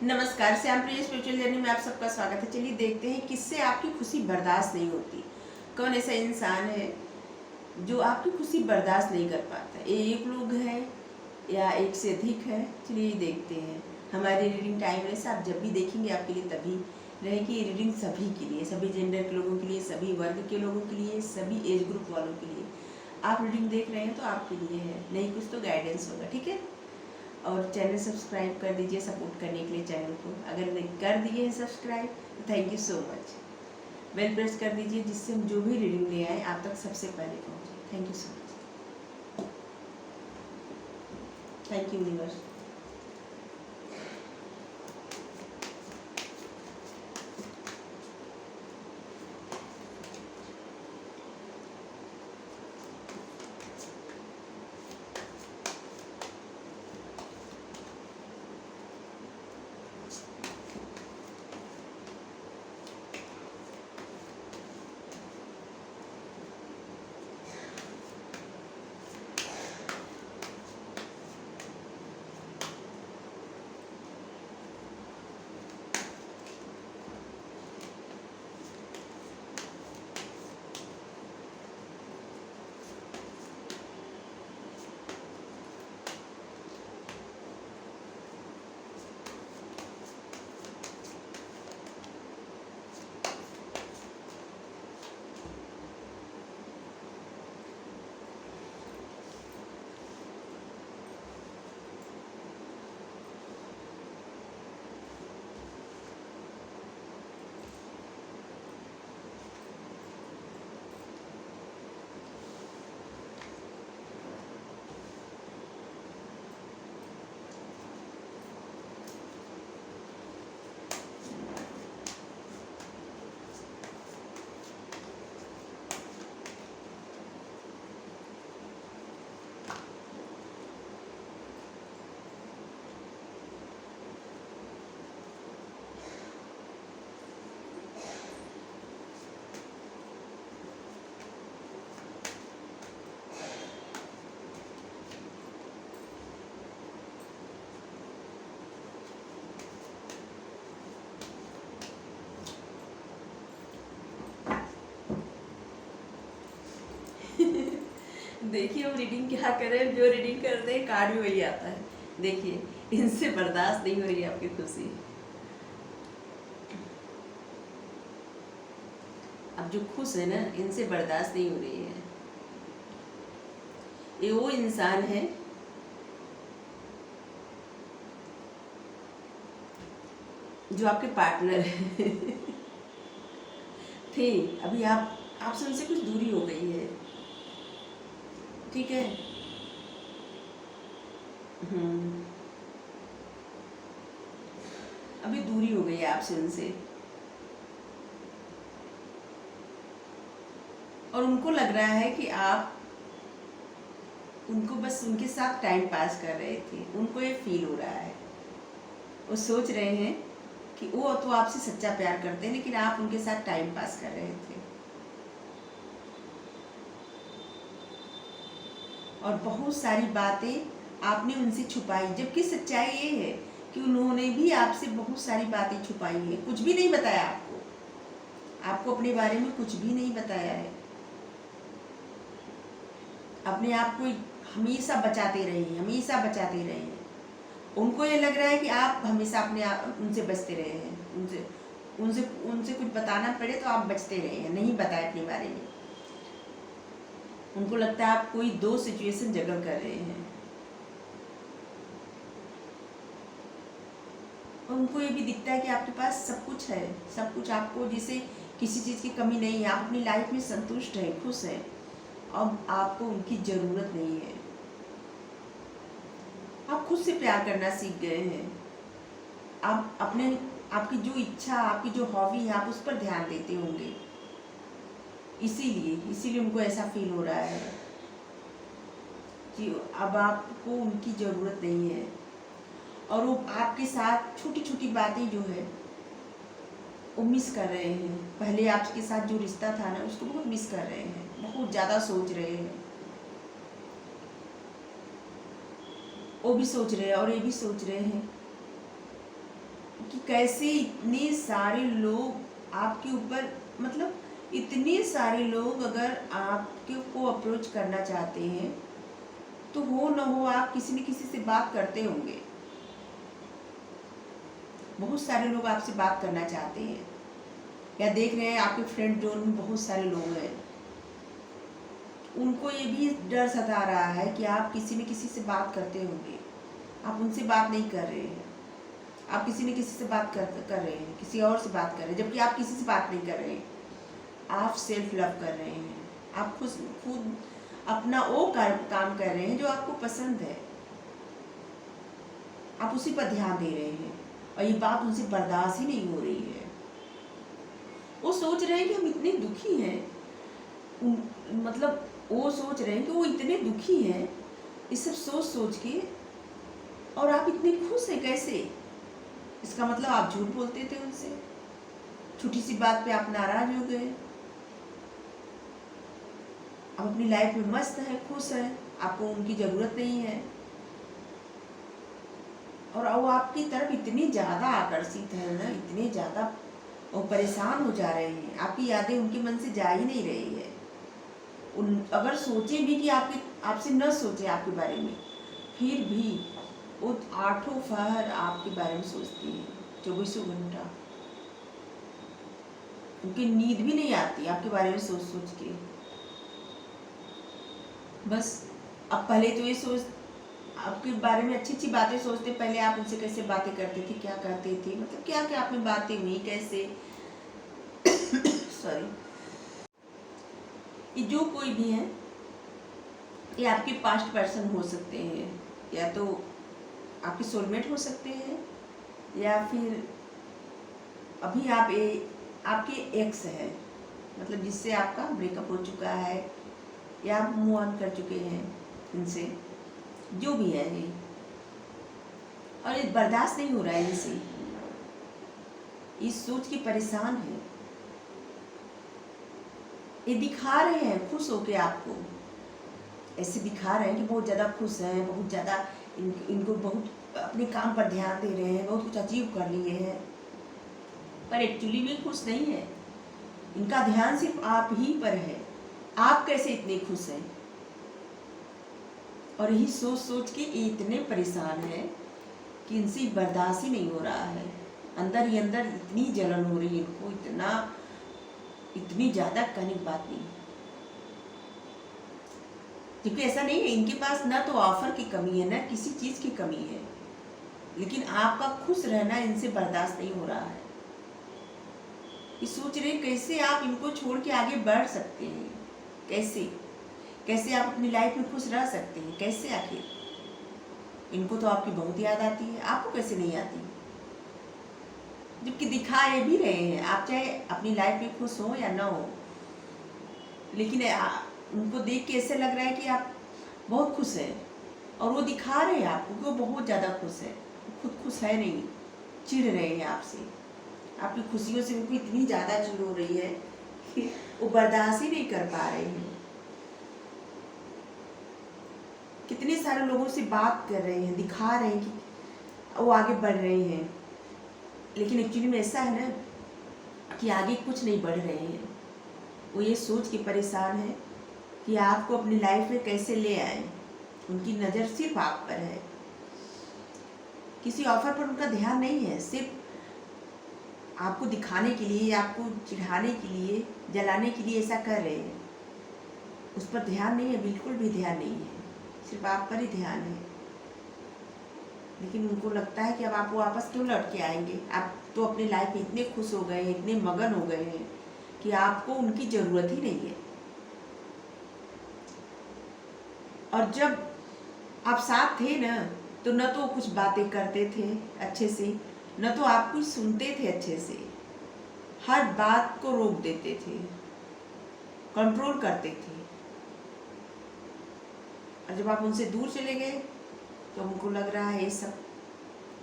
नमस्कार, श्याम प्रिय spiritual journey में आप सबका स्वागत है। चलिए देखते हैं किससे आपकी खुशी बर्दाश्त नहीं होती। कौन ऐसा इंसान है जो आपकी खुशी बर्दाश्त नहीं कर पाता। एक लोग हैं या एक से अधिक है। चलिए देखते हैं। हमारी रीडिंग टाइमलेस आप जब भी देखेंगे आपके लिए तभी रहेगी। ये रीडिंग सभी के लिए, सभी जेंडर के लोगों के लिए, सभी वर्ग के लोगों के लिए, सभी एज ग्रुप वालों के लिए। आप रीडिंग देख रहे हैं तो आपके लिए है, नहीं कुछ तो गाइडेंस होगा। ठीक है, और चैनल सब्सक्राइब कर दीजिए सपोर्ट करने के लिए चैनल को। अगर नहीं कर दिए हैं सब्सक्राइब तो thank you so much. Bell press कर दीजिए जिससे हम जो भी रीडिंग ले आए आप तक सबसे पहले पहुँचे। Thank you so much. Thank you universe. देखिए हम रीडिंग क्या करें, जो रीडिंग करते हैं कार्ड भी वही आता है। देखिए इनसे बर्दाश्त नहीं हो रही है आपकी खुशी। अब जो खुश है ना, इनसे बर्दाश्त नहीं हो रही है। ये वो इंसान है जो आपके पार्टनर है थे। अभी आपसे उनसे कुछ दूरी हो गई है। ठीक है। अभी दूरी हो गई है आपसे उनसे, और उनको लग रहा है कि आप उनको बस उनके साथ टाइम पास कर रहे थे। उनको ये फील हो रहा है। वो सोच रहे हैं कि वो तो आपसे सच्चा प्यार करते हैं, लेकिन आप उनके साथ टाइम पास कर रहे थे। और बहुत सारी बातें आपने उनसे छुपाई, जबकि सच्चाई ये है कि उन्होंने भी आपसे बहुत सारी बातें छुपाई हैं। कुछ भी नहीं बताया आपको अपने बारे में कुछ भी नहीं बताया है। अपने आप को हमेशा बचाते रहे हैं, हमेशा बचाते रहे हैं। उनको ये लग रहा है कि आप हमेशा अपने उनसे बचते रहे हैं। उनसे उनसे उनसे कुछ बताना पड़े तो आप बचते रहे हैं, नहीं बताए अपने बारे में। उनको लगता है आप कोई दो सिचुएशन जगह कर रहे हैं। और उनको ये भी दिखता है कि आपके पास सब कुछ है, सब कुछ आपको, जिसे किसी चीज़ की कमी नहीं है। आप अपनी लाइफ में संतुष्ट हैं, खुश हैं। अब आपको उनकी ज़रूरत नहीं है। आप खुद से प्यार करना सीख गए हैं। आप आपकी जो इच्छा, आपकी जो हॉबी है, आप उस पर ध्यान देते होंगे। इसीलिए उनको ऐसा फील हो रहा है कि अब आपको उनकी ज़रूरत नहीं है। और वो आपके साथ छोटी छोटी बातें जो है वो मिस कर रहे हैं। पहले आपके साथ जो रिश्ता था ना, उसको बहुत मिस कर रहे हैं, बहुत ज़्यादा सोच रहे हैं। वो भी सोच रहे हैं और ये भी सोच रहे हैं कैसे इतने सारे लोग आपके ऊपर, मतलब इतने सारे लोग अगर आपके को अप्रोच करना चाहते हैं तो हो न हो आप किसी न किसी से बात करते होंगे। बहुत सारे लोग आपसे बात करना चाहते हैं, या देख रहे हैं आपके फ्रेंड जोन में बहुत सारे लोग हैं, उनको ये भी डर सता रहा है कि आप किसी न किसी से बात करते होंगे, आप उनसे बात नहीं कर रहे हैं, आप किसी न किसी से बात कर रहे हैं, किसी और से बात कर रहे हैं, जबकि आप किसी से बात नहीं कर रहे हैं। आप सेल्फ लव कर रहे हैं, आप खुद अपना वो काम कर रहे हैं जो आपको पसंद है, आप उसी पर ध्यान दे रहे हैं, और ये बात उनसे बर्दाश्त ही नहीं हो रही है। वो सोच रहे हैं कि हम इतने दुखी हैं, मतलब वो सोच रहे हैं कि वो इतने दुखी हैं, ये सब सोच के, और आप इतने खुश हैं कैसे? इसका मतलब आप झूठ बोलते थे उनसे, छोटी सी बात पे आप नाराज हो गए। आप अपनी लाइफ में मस्त है, खुश है, आपको उनकी ज़रूरत नहीं है, और वो आपकी तरफ इतनी ज़्यादा आकर्षित है ना, इतने ज़्यादा वो परेशान हो जा रहे हैं, आपकी यादें उनके मन से जा ही नहीं रही है। अगर सोचे भी कि आपसे न सोचे आपके बारे में, फिर भी वो आठों पहर आपके बारे में सोचती है, 24 घंटा। उनकी नींद भी नहीं आती आपके बारे में सोच सोच के। बस अब पहले तो ये सोच, आपके बारे में अच्छी अच्छी बातें सोचते, पहले आप उनसे कैसे बातें करते थे, क्या करते थे, मतलब क्या क्या आप में बातें हुई, कैसे सॉरी। ये जो कोई भी है, ये आपके पास्ट पर्सन हो सकते हैं, या तो आपके सोलमेट हो सकते हैं, या फिर अभी आपके एक्स है, मतलब जिससे आपका ब्रेकअप हो चुका है, या आप मूव ऑन कर चुके हैं इनसे, जो भी है ये, और ये बर्दाश्त नहीं हो रहा है इनसे, इस सोच के परेशान है। ये दिखा रहे हैं खुश होके आपको, ऐसे दिखा रहे हैं कि बहुत ज़्यादा खुश हैं, बहुत ज़्यादा इनको बहुत अपने काम पर ध्यान दे रहे हैं, बहुत कुछ अचीव कर लिए हैं, पर एक्चुअली में खुश नहीं है। इनका ध्यान सिर्फ आप ही पर है, आप कैसे इतने खुश हैं, और यही सोच सोच के इतने परेशान हैं कि इनसे बर्दाश्त ही नहीं हो रहा है। अंदर ही अंदर इतनी जलन हो रही है इनको, इतनी ज़्यादा कहने की बात नहीं। क्योंकि ऐसा नहीं है, इनके पास ना तो ऑफर की कमी है, ना किसी चीज़ की कमी है, लेकिन आपका खुश रहना इनसे बर्दाश्त नहीं हो रहा है। ये सोच रहे कैसे आप इनको छोड़ के आगे बढ़ सकते हैं, कैसे आप अपनी लाइफ में खुश रह सकते हैं, कैसे? आखिर इनको तो आपकी बहुत याद आती है, आपको कैसे नहीं आती? जबकि दिखा ये भी रहे हैं, आप चाहे अपनी लाइफ में खुश हो या ना हो, लेकिन उनको देख के ऐसे लग रहा है कि आप बहुत खुश हैं, और वो दिखा रहे हैं आपको कि वो बहुत ज़्यादा खुश है, खुद खुश है नहीं, चिढ़ रहे हैं आपसे, आपकी खुशियों से उनको इतनी ज़्यादा चिढ़ हो रही है कि वो बर्दाश्त ही नहीं कर पा रहे हैं। कितने सारे लोगों से बात कर रहे हैं, दिखा रहे हैं कि वो आगे बढ़ रहे हैं, लेकिन एक्चुअली में ऐसा है ना कि आगे कुछ नहीं बढ़ रहे हैं। वो ये सोच के परेशान है कि आपको अपनी लाइफ में कैसे ले आए, उनकी नज़र सिर्फ आप पर है, किसी ऑफर पर उनका ध्यान नहीं है, सिर्फ आपको दिखाने के लिए, आपको चिढ़ाने के लिए, जलाने के लिए ऐसा कर रहे हैं। उस पर ध्यान नहीं है, बिल्कुल भी ध्यान नहीं है, सिर्फ आप पर ही ध्यान है। लेकिन उनको लगता है कि अब आप वापस क्यों लौट के आएंगे, आप तो अपनी लाइफ में इतने खुश हो गए हैं, इतने मगन हो गए हैं कि आपको उनकी ज़रूरत ही नहीं है। और जब आप साथ थे ना, तो न तो कुछ बातें करते थे अच्छे से, न तो आपको सुनते थे अच्छे से, हर बात को रोक देते थे, कंट्रोल करते थे। और जब आप उनसे दूर चले गए तो उनको लग रहा है ये सब,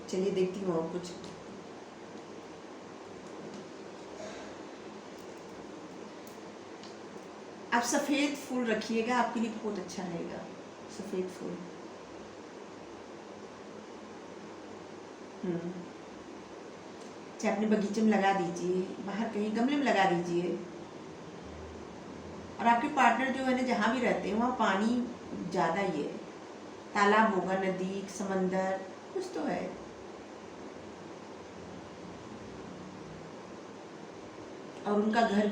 चलिए देखती हूँ और कुछ। आप सफ़ेद फूल रखिएगा, आपके लिए बहुत अच्छा रहेगा, सफ़ेद फूल। चाहे अपने बगीचे में लगा दीजिए, बाहर कहीं गमले में लगा दीजिए। और आपके पार्टनर जो है ना, जहाँ भी रहते हैं वहाँ पानी ज़्यादा ही है, तालाब होगा, नदी, समंदर, कुछ तो है। और उनका घर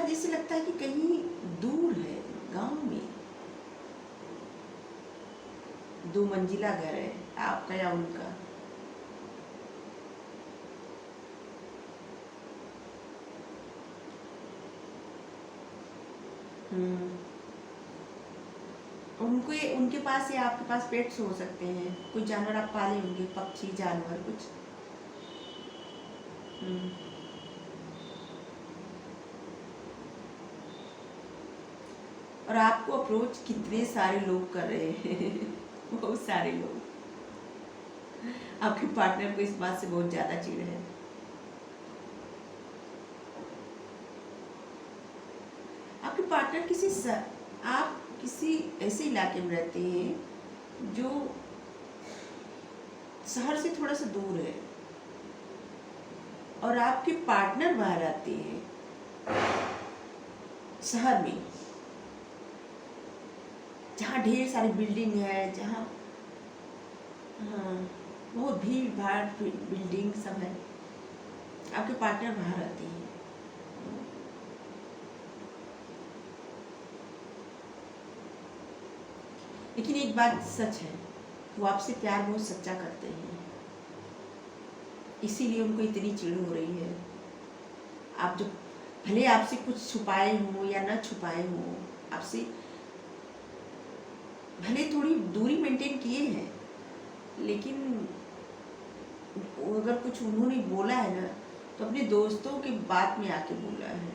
जैसे लगता है कि कहीं दूर है, गांव में। 2 मंजिला घर है आपका या उनका। उनके पास या आपके पास पेट्स हो सकते हैं, कुछ जानवर आप पाले होंगे, पक्षी, जानवर कुछ। और आपको अप्रोच कितने सारे लोग कर रहे हैं बहुत सारे लोग। आपके पार्टनर को इस बात से बहुत ज्यादा चिढ़ है। आपके पार्टनर आप किसी ऐसे इलाके में रहते हैं जो शहर से थोड़ा सा दूर है, और आपके पार्टनर वहां रहते हैं शहर में, जहाँ ढेर सारी बिल्डिंग है, जहाँ बहुत भीड़ भाड़ बिल्डिंग सब है। आपके पार्टनर वहाँ रहते हैं। लेकिन एक बात सच है, वो आपसे प्यार बहुत सच्चा करते हैं, इसीलिए उनको इतनी चिढ़ हो रही है। आप जो भले आपसे कुछ छुपाए हो या ना छुपाए हो, आपसे भले थोड़ी दूरी मेंटेन किए हैं, लेकिन अगर कुछ उन्होंने बोला है ना, तो अपने दोस्तों के बात में आके बोला है।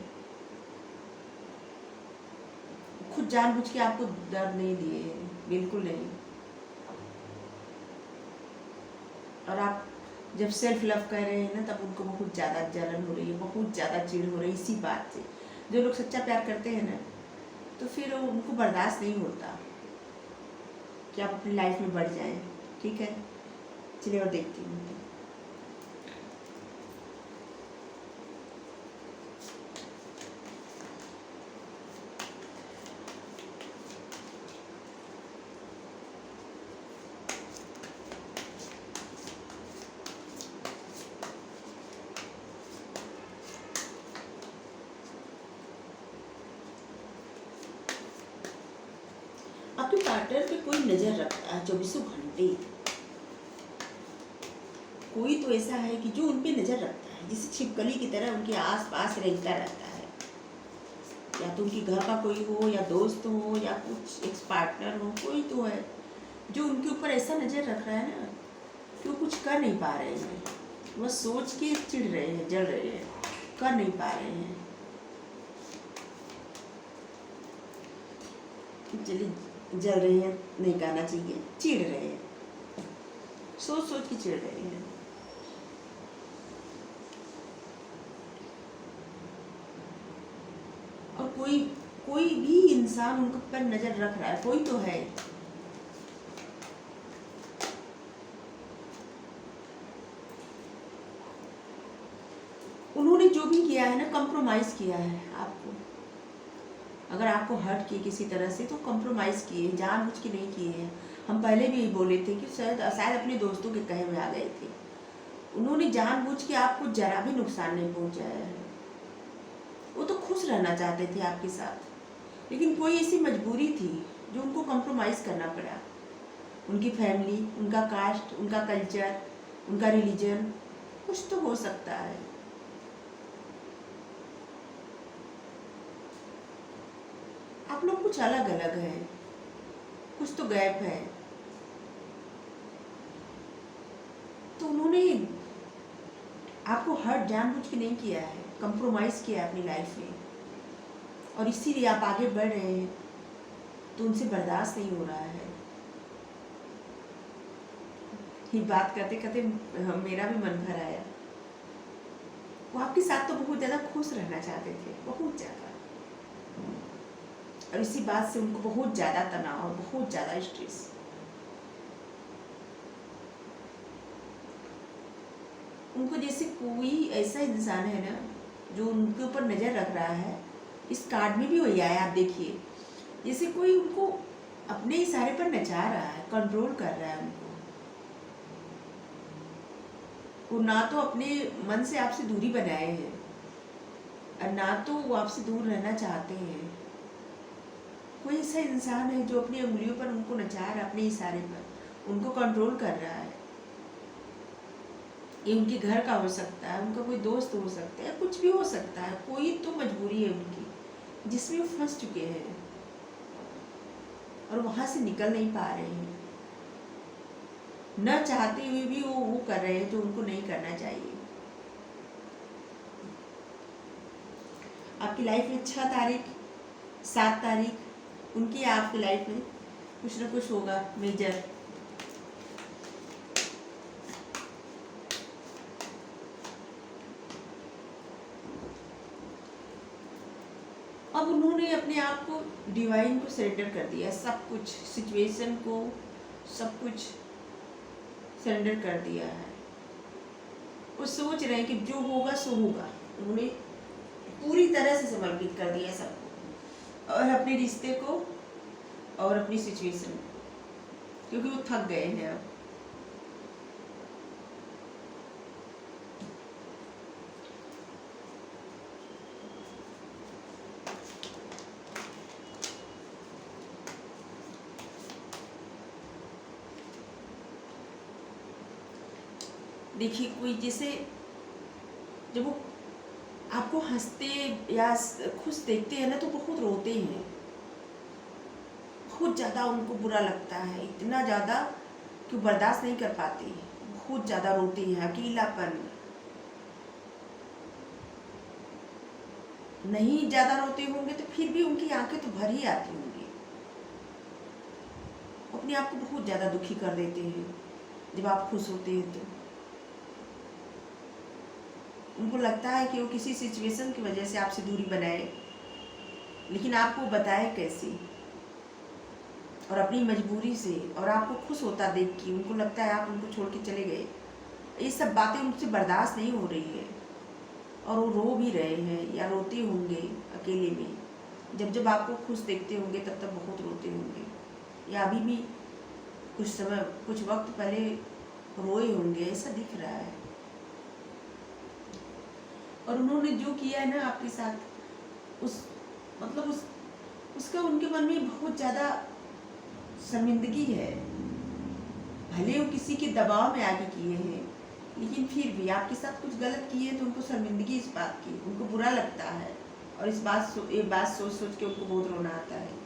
खुद जानबूझ के आपको दर्द नहीं दिए हैं, बिल्कुल नहीं। और आप जब सेल्फ लव कर रहे हैं ना, तब उनको बहुत ज़्यादा जलन हो रही है, बहुत ज़्यादा चिढ़ हो रही है इसी बात से। जो लोग सच्चा प्यार करते हैं ना, तो फिर उनको बर्दाश्त नहीं होता कि आप अपनी लाइफ में बढ़ जाएं। ठीक है, चलिए और देखती हूँ। आपके पार्टनर पे कोई नजर रखता है 24 घंटे। कोई तो ऐसा है कि जो उन पे नजर रखता है, जैसे छिपकली की तरह उनके आस पास रेंगता रहता है। या तो उनके घर का कोई हो, या दोस्त हो, या कुछ एक्स पार्टनर हो, कोई तो है जो उनके ऊपर ऐसा नजर रख रहा है ना कि वो कुछ कर नहीं पा रहे हैं। वो सोच के चिढ़ रहे हैं, जल रहे हैं, कर नहीं पा रहे हैं। चलिए, जल रहे हैं नहीं कहना चाहिए, चिढ़ रहे हैं, सोच सोच के चिढ़ रहे हैं। और कोई भी इंसान उनके पर नजर रख रहा है, कोई तो है। उन्होंने जो भी किया है ना, कॉम्प्रोमाइज किया है आपको। अगर आपको हर्ट किए किसी तरह से, तो कॉम्प्रोमाइज़ किए, जानबूझ के नहीं किए हैं। हम पहले भी बोले थे कि शायद अपने दोस्तों के कहे में आ गए थे। उन्होंने जानबूझ के आपको जरा भी नुकसान नहीं पहुंचाया है। वो तो खुश रहना चाहते थे आपके साथ, लेकिन कोई ऐसी मजबूरी थी जो उनको कॉम्प्रोमाइज़ करना पड़ा। उनकी फैमिली, उनका कास्ट, उनका कल्चर, उनका रिलीजन, कुछ तो हो सकता है। आप लोग कुछ अलग अलग हैं, कुछ तो गैप है। तो उन्होंने आपको हर्ट जानबूझ के नहीं किया है, कंप्रोमाइज़ किया अपनी लाइफ में, और इसीलिए आप आगे बढ़ रहे हैं। तो उनसे बर्दाश्त नहीं हो रहा है। ये बात करते करते मेरा भी मन भर आया। वो आपके साथ तो बहुत ज़्यादा खुश रहना चाहते थे, बहुत ज़्यादा, और इसी बात से उनको बहुत ज़्यादा तनाव, बहुत ज़्यादा स्ट्रेस। उनको जैसे कोई ऐसा इंसान है ना जो उनके ऊपर नज़र रख रहा है। इस कार्ड में भी वही आया, आप देखिए, जैसे कोई उनको अपने इशारे पर नचा रहा है, कंट्रोल कर रहा है उनको। वो ना तो अपने मन से आपसे दूरी बनाए हैं और ना तो वो आपसे दूर रहना चाहते हैं। कोई ऐसा इंसान है जो अपनी उंगलियों पर उनको नचा रहा है, अपने इशारे पर उनको कंट्रोल कर रहा है। ये उनके घर का हो सकता है, उनका कोई दोस्त हो सकता है, कुछ भी हो सकता है। कोई तो मजबूरी है उनकी जिसमें वो फंस चुके हैं और वहां से निकल नहीं पा रहे हैं। न चाहते हुए भी वो कर रहे हैं जो उनको नहीं करना चाहिए। आपकी लाइफ में 6 तारीख 7 तारीख उनकी आपकी लाइफ में कुछ ना कुछ होगा मेजर। अब उन्होंने अपने आप को डिवाइन को सरेंडर कर दिया, सब कुछ, सिचुएशन को सब कुछ सरेंडर कर दिया है। वो सोच रहे हैं कि जो होगा सो होगा। उन्होंने पूरी तरह से समर्पित कर दिया सबको, और अपने रिश्ते को और अपनी सिचुएशन को, क्योंकि वो थक गए हैं अब। देखिए, कोई जैसे जब वो आपको हंसते या खुश देखते हैं ना तो बहुत रोते हैं, बहुत ज़्यादा उनको बुरा लगता है, इतना ज़्यादा कि वो बर्दाश्त नहीं कर पाते, बहुत ज़्यादा रोते हैं। अकेलापन, नहीं ज़्यादा रोते होंगे तो फिर भी उनकी आंखें तो भर ही आती होंगी। अपने आप को बहुत ज़्यादा दुखी कर देते हैं जब आप खुश होते हैं तो। उनको लगता है कि वो किसी सिचुएशन की वजह से आपसे दूरी बनाए, लेकिन आपको बताए कैसे, और अपनी मजबूरी से, और आपको खुश होता देख के उनको लगता है आप उनको छोड़ के चले गए। ये सब बातें उनसे बर्दाश्त नहीं हो रही है और वो रो भी रहे हैं या रोते होंगे अकेले में। जब जब आपको खुश देखते होंगे तब तब बहुत रोते होंगे, या अभी भी कुछ समय कुछ वक्त पहले रोए होंगे, ऐसा दिख रहा है। और उन्होंने जो किया है ना आपके साथ, उसका उनके मन में बहुत ज़्यादा शर्मिंदगी है। भले वो किसी के दबाव में आके किए हैं, लेकिन फिर भी आपके साथ कुछ गलत किए तो उनको शर्मिंदगी इस बात की, उनको बुरा लगता है, और ये बात सोच सोच के उनको बहुत रोना आता है।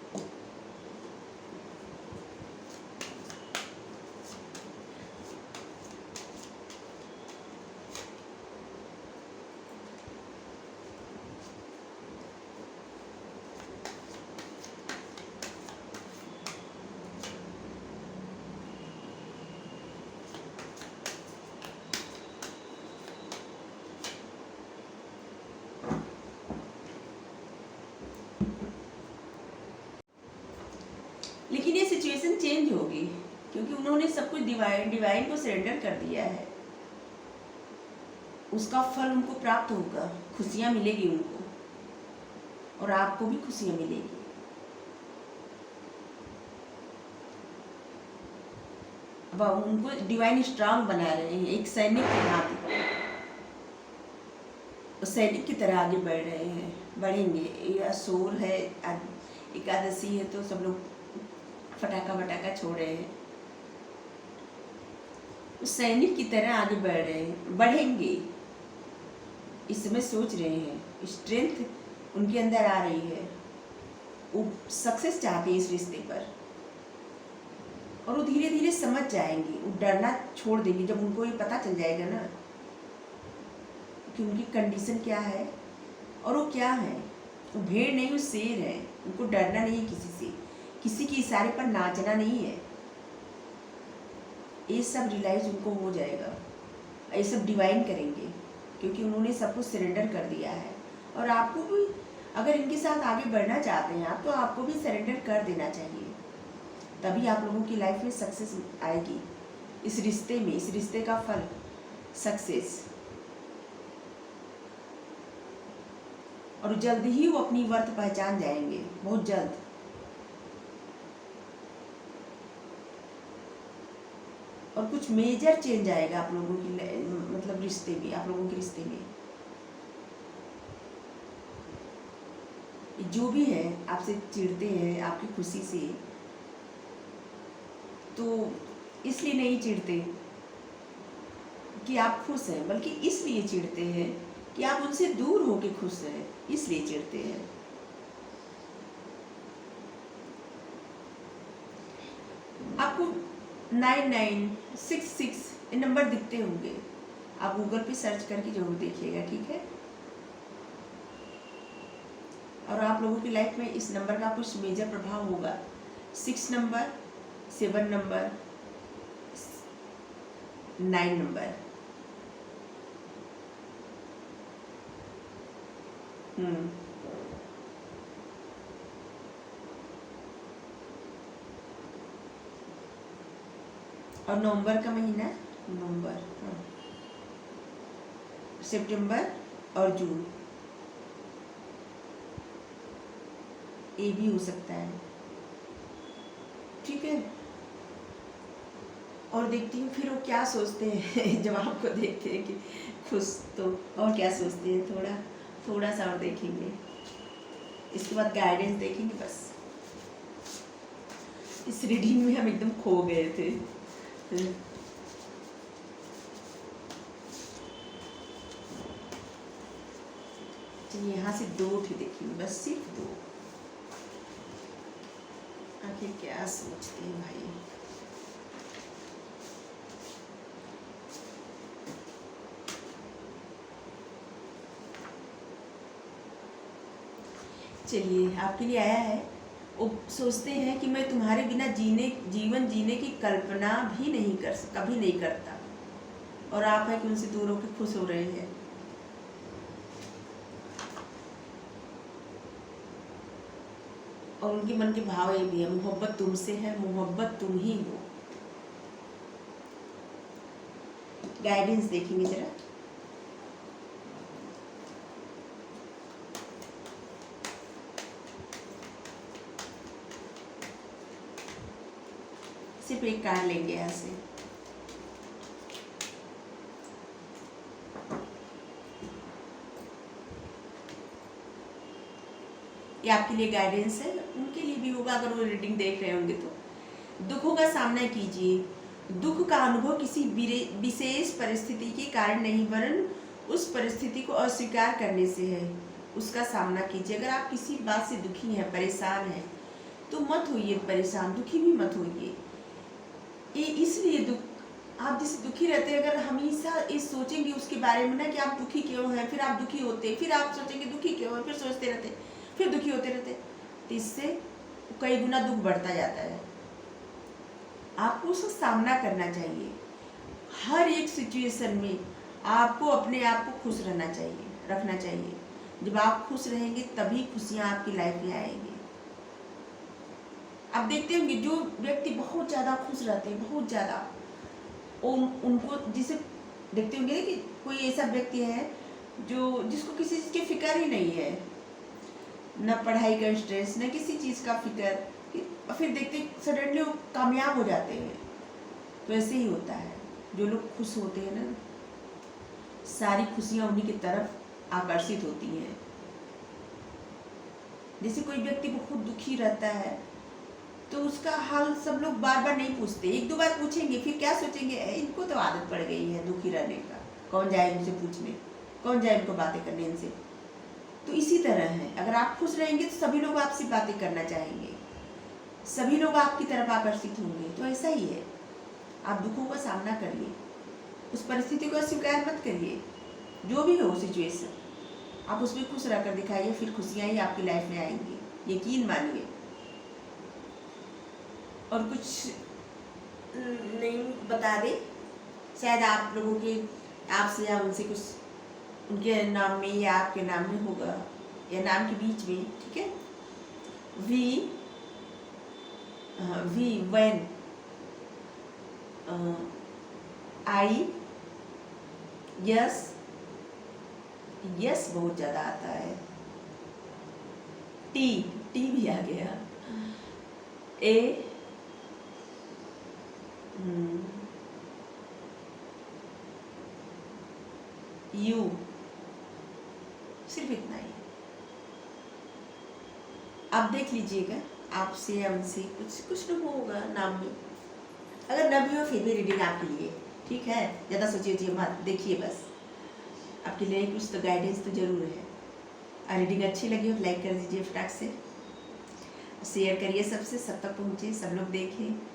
लेकिन ये सिचुएशन चेंज होगी, क्योंकि उन्होंने सब कुछ डिवाइन को सरेंडर कर दिया है। उसका फल उनको प्राप्त होगा, खुशियां मिलेगी उनको, और आपको भी खुशियां मिलेगी। अब उनको डिवाइन स्ट्रांग बना रहे हैं, एक सैनिक के नाते सैनिक की तरह आगे बढ़ रहे हैं, बढ़ेंगे। यह सोर है, एकादशी है, तो सब लोग फटाका वटाका छोड़ रहे हैं, उस सैनिक की तरह आगे बढ़ रहे हैं, बढ़ेंगे। इस समय सोच रहे हैं, स्ट्रेंथ उनके अंदर आ रही है, वो सक्सेस चाहते हैं इस रिश्ते पर, और वो धीरे धीरे समझ जाएंगे, वो डरना छोड़ देंगे जब उनको ये पता चल जाएगा ना कि उनकी कंडीशन क्या है और वो क्या है। वो भेड़ नहीं, वो शेर है। उनको डरना नहीं है किसी से, किसी के इशारे पर नाचना नहीं है। ये सब रियलाइज उनको हो जाएगा, ये सब डिवाइन करेंगे, क्योंकि उन्होंने सब कुछ सरेंडर कर दिया है। और आपको भी अगर इनके साथ आगे बढ़ना चाहते हैं आप, तो आपको भी सरेंडर कर देना चाहिए, तभी आप लोगों की लाइफ में सक्सेस आएगी। इस रिश्ते में, इस रिश्ते का फल सक्सेस। और जल्द ही वो अपनी वर्थ पहचान जाएंगे, बहुत जल्द। और कुछ मेजर चेंज आएगा आप लोगों की मतलब रिश्ते में, आप लोगों के रिश्ते में। जो भी है आपसे चिढ़ते हैं आपकी खुशी से, तो इसलिए नहीं चिढ़ते कि आप खुश हैं, बल्कि इसलिए चिढ़ते हैं कि आप उनसे दूर होके खुश हैं, इसलिए चिढ़ते हैं। आपको 9966 ये नंबर दिखते होंगे, आप गूगल पे सर्च करके जरूर देखिएगा, ठीक है। और आप लोगों की लाइफ में इस नंबर का कुछ मेजर प्रभाव होगा। 6 नंबर, 7 नंबर, 9 नंबर। और नवंबर का महीना, नवंबर, सितंबर और जून, ये भी हो सकता है, ठीक है। और देखती हूँ फिर वो क्या सोचते हैं जब आपको देखते हैं कि खुश, तो और क्या सोचते हैं, थोड़ा सा और देखेंगे, इसके बाद गाइडेंस देखेंगे। बस इस रीडिंग में हम एकदम खो गए थे। चलिए यहाँ से 2 ठी देखेंगे, बस सिर्फ 2। आखिर क्या सोचते हैं भाई। चलिए आपके लिए आया है, वो सोचते हैं कि मैं तुम्हारे बिना जीवन जीने की कल्पना भी कभी नहीं करता, और आप है कि उनसे दूर होकर खुश हो रहे हैं। और उनके मन के भाव ये भी है, मोहब्बत तुमसे है, मोहब्बत तुम ही हो। गाइडेंस देखेंगे जरा। सिर्फ एक कार्ड लेंगे यहाँ से। ये आपके लिए गाइडेंस है, उनके लिए भी होगा अगर वो रीडिंग देख रहे होंगे तो। दुखों का सामना कीजिए। दुख का अनुभव किसी विशेष परिस्थिति के कारण नहीं, वरन उस परिस्थिति को अस्वीकार करने से है। उसका सामना कीजिए। अगर आप किसी बात से दुखी हैं, परेशान हैं, तो मत होइए परेशान, दुखी भी मत होइए। ये इसलिए आप जिससे दुखी रहते हैं, अगर हमेशा ये सोचेंगे उसके बारे में ना कि आप दुखी क्यों हैं, फिर आप दुखी होते, फिर आप सोचेंगे दुखी क्यों है, फिर सोचते रहते, फिर दुखी होते रहते, तो इससे कई गुना दुख बढ़ता जाता है। आपको उसका सामना करना चाहिए। हर एक सिचुएशन में आपको अपने आप को खुश रखना चाहिए। जब आप खुश रहेंगे तभी खुशियाँ आपकी लाइफ में आएंगी। आप देखते होंगे जो व्यक्ति बहुत ज़्यादा खुश रहते हैं, बहुत ज़्यादा, उनको जिसे देखते होंगे कि कोई ऐसा व्यक्ति है जिसको किसी चीज़ की फिक्र ही नहीं है, न पढ़ाई का स्ट्रेस, न किसी चीज़ का फिक्र, फिर देखते सडनली वो कामयाब हो जाते हैं। तो ऐसे ही होता है, जो लोग खुश होते हैं ना, सारी खुशियाँ उन्हीं की तरफ आकर्षित होती हैं। जैसे कोई व्यक्ति बहुत दुखी रहता है तो उसका हाल सब लोग बार बार नहीं पूछते, 1-2 बार पूछेंगे, फिर क्या सोचेंगे, इनको तो आदत पड़ गई है दुखी रहने का, कौन जाए इनसे पूछने, कौन जाए इनको बातें करने इनसे। तो इसी तरह है, अगर आप खुश रहेंगे तो सभी लोग आपसे बातें करना चाहेंगे, सभी लोग आपकी तरफ आकर्षित होंगे। तो ऐसा ही है, आप दुखों का सामना करिए, उस परिस्थिति को अस्वीकार मत करिए। जो भी हो सिचुएशन, आप उसमें खुश रहकर दिखाइए, फिर खुशियाँ ही आपकी लाइफ में आएंगी, यकीन मानिए। और कुछ नहीं बता दे, शायद आप लोगों के, आपसे या उनसे कुछ उनके नाम में या आपके नाम में होगा, या नाम के बीच में, ठीक है। वी वेन आई, यस बहुत ज़्यादा आता है, टी, टी भी आ गया। ए, यू, सिर्फ इतना ही। आप देख लीजिएगा, आपसे या उनसे कुछ न होगा नाम में। अगर न भी हो फिर भी रीडिंग आपके लिए, ठीक है। ज़्यादा सोचिए मत, देखिए बस, आपके लिए कुछ तो गाइडेंस तो जरूर है। और रीडिंग अच्छी लगी हो लाइक कर दीजिए फटाक से, शेयर करिए सबसे, सब तक पहुँचे, सब लोग देखें।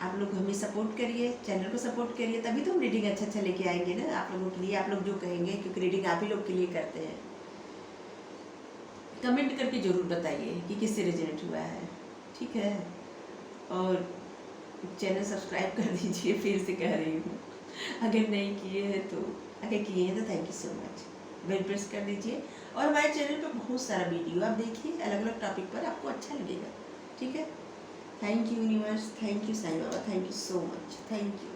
आप लोग हमें सपोर्ट करिए, चैनल को सपोर्ट करिए, तभी तो हम रीडिंग अच्छा लेके आएंगे ना आप लोगों के लिए। आप लोग जो कहेंगे, क्योंकि रीडिंग आप ही लोग के लिए करते हैं। कमेंट करके ज़रूर बताइए कि किससे रेजोनेट हुआ है, ठीक है। और चैनल सब्सक्राइब कर दीजिए, फिर से कह रही हूँ। अगर नहीं किए हैं तो, अगर किए हैं तो thank you so much, bell press कर दीजिए। और हमारे चैनल पर बहुत सारा वीडियो आप देखिए, अलग अलग टॉपिक पर, आपको अच्छा लगेगा, ठीक है। Thank you universe, thank you Sai Baba, thank you so much, thank you.